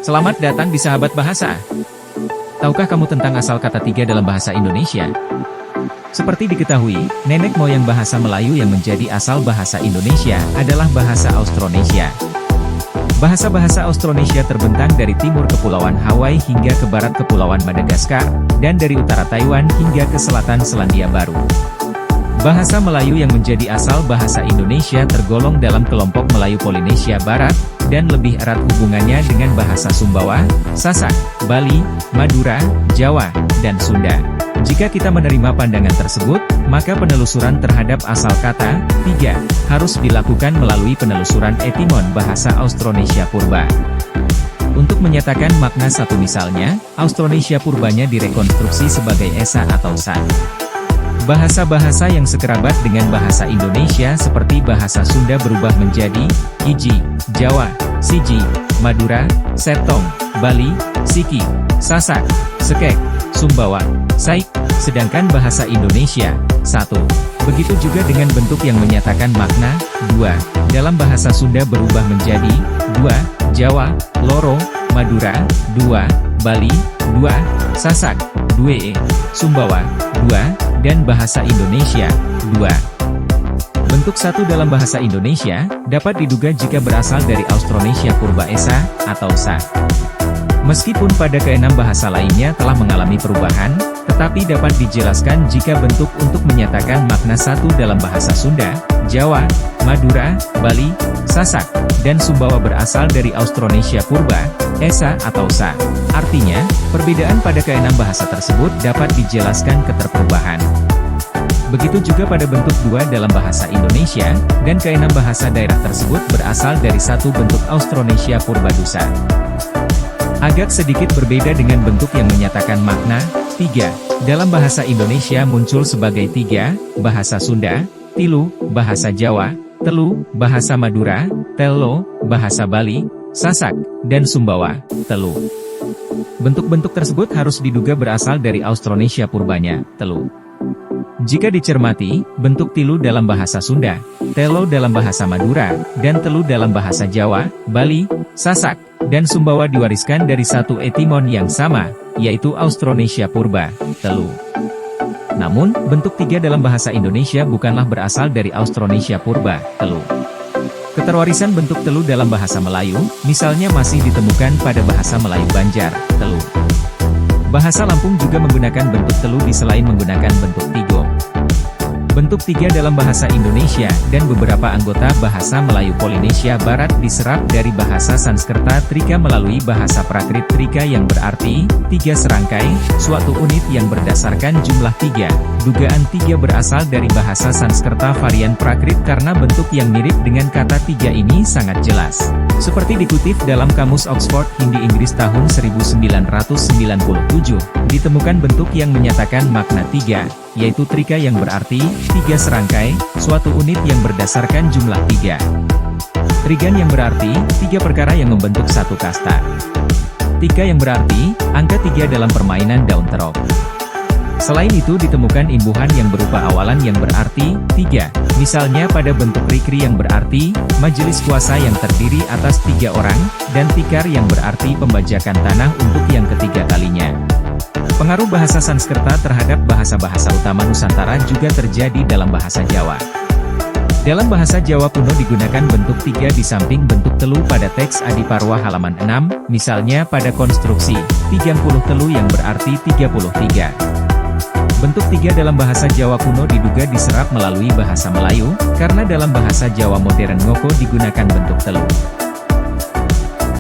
Selamat datang di Sahabat Bahasa. Tahukah kamu tentang asal kata tiga dalam bahasa Indonesia? Seperti diketahui, nenek moyang bahasa Melayu yang menjadi asal bahasa Indonesia adalah bahasa Austronesia. Bahasa-bahasa Austronesia terbentang dari timur Kepulauan Hawaii hingga ke barat Kepulauan Madagaskar, dan dari utara Taiwan hingga ke selatan Selandia Baru. Bahasa Melayu yang menjadi asal bahasa Indonesia tergolong dalam kelompok Melayu Polinesia Barat, dan lebih erat hubungannya dengan bahasa Sumbawa, Sasak, Bali, Madura, Jawa, dan Sunda. Jika kita menerima pandangan tersebut, maka penelusuran terhadap asal kata tiga harus dilakukan melalui penelusuran etimon bahasa Austronesia Purba. Untuk menyatakan makna satu misalnya, Austronesia Purbanya direkonstruksi sebagai esa atau sa. Bahasa-bahasa yang sekerabat dengan bahasa Indonesia seperti bahasa Sunda berubah menjadi Iji, Jawa, Siji, Madura, Setong, Bali, Siki, Sasak, Sekek, Sumbawa, Saik, sedangkan bahasa Indonesia, satu. Begitu juga dengan bentuk yang menyatakan makna, dua. Dalam bahasa Sunda berubah menjadi dua, Jawa, Loro, Madura, dua, Bali, dua, Sasak, due, Sumbawa, dua, dan bahasa Indonesia, dua. Bentuk satu dalam bahasa Indonesia, dapat diduga jika berasal dari Austronesia Purba Esa, atau Sa. Meskipun pada keenam bahasa lainnya telah mengalami perubahan, tetapi dapat dijelaskan jika bentuk untuk menyatakan makna satu dalam bahasa Sunda, Jawa, Madura, Bali, Sasak, dan Sumbawa berasal dari Austronesia Purba, Esa atau Sa. Artinya, perbedaan pada keenam bahasa tersebut dapat dijelaskan keterperubahan. Begitu juga pada bentuk dua dalam bahasa Indonesia, dan keenam bahasa daerah tersebut berasal dari satu bentuk Austronesia Purba Dusa. Agak sedikit berbeda dengan bentuk yang menyatakan makna, tiga. Dalam bahasa Indonesia muncul sebagai tiga, bahasa Sunda, tilu, bahasa Jawa, telu, bahasa Madura, telo, bahasa Bali, Sasak, dan Sumbawa, telu. Bentuk-bentuk tersebut harus diduga berasal dari Austronesia Purbanya, telu. Jika dicermati, bentuk tilu dalam bahasa Sunda, telo dalam bahasa Madura, dan telu dalam bahasa Jawa, Bali, Sasak, dan Sumbawa diwariskan dari satu etimon yang sama, yaitu Austronesia Purba, telu. Namun, bentuk tiga dalam bahasa Indonesia bukanlah berasal dari Austronesia Purba, telu. Keterwarisan bentuk telu dalam bahasa Melayu, misalnya masih ditemukan pada bahasa Melayu Banjar, telu. Bahasa Lampung juga menggunakan bentuk telu di selain menggunakan bentuk tigo. Bentuk tiga dalam bahasa Indonesia dan beberapa anggota bahasa Melayu Polinesia Barat diserap dari bahasa Sanskerta Trika melalui bahasa Prakrit Trika yang berarti tiga serangkai, suatu unit yang berdasarkan jumlah tiga. Dugaan tiga berasal dari bahasa Sanskerta varian Prakrit karena bentuk yang mirip dengan kata tiga ini sangat jelas. Seperti dikutip dalam Kamus Oxford Hindi-Inggris tahun 1997, ditemukan bentuk yang menyatakan makna tiga, yaitu trika yang berarti tiga serangkai, suatu unit yang berdasarkan jumlah tiga. Trigan yang berarti tiga perkara yang membentuk satu kasta. Tika yang berarti angka tiga dalam permainan daun terop. Selain itu ditemukan imbuhan yang berupa awalan yang berarti tiga, misalnya pada bentuk rikri yang berarti majelis kuasa yang terdiri atas tiga orang, dan tikar yang berarti pembajakan tanah untuk yang ketiga kalinya. Pengaruh bahasa Sanskerta terhadap bahasa-bahasa utama Nusantara juga terjadi dalam bahasa Jawa. Dalam bahasa Jawa kuno digunakan bentuk tiga di samping bentuk telu pada teks Adiparwa halaman 6, misalnya pada konstruksi 30 telu yang berarti 33. Bentuk tiga dalam bahasa Jawa kuno diduga diserap melalui bahasa Melayu, karena dalam bahasa Jawa modern ngoko digunakan bentuk telu.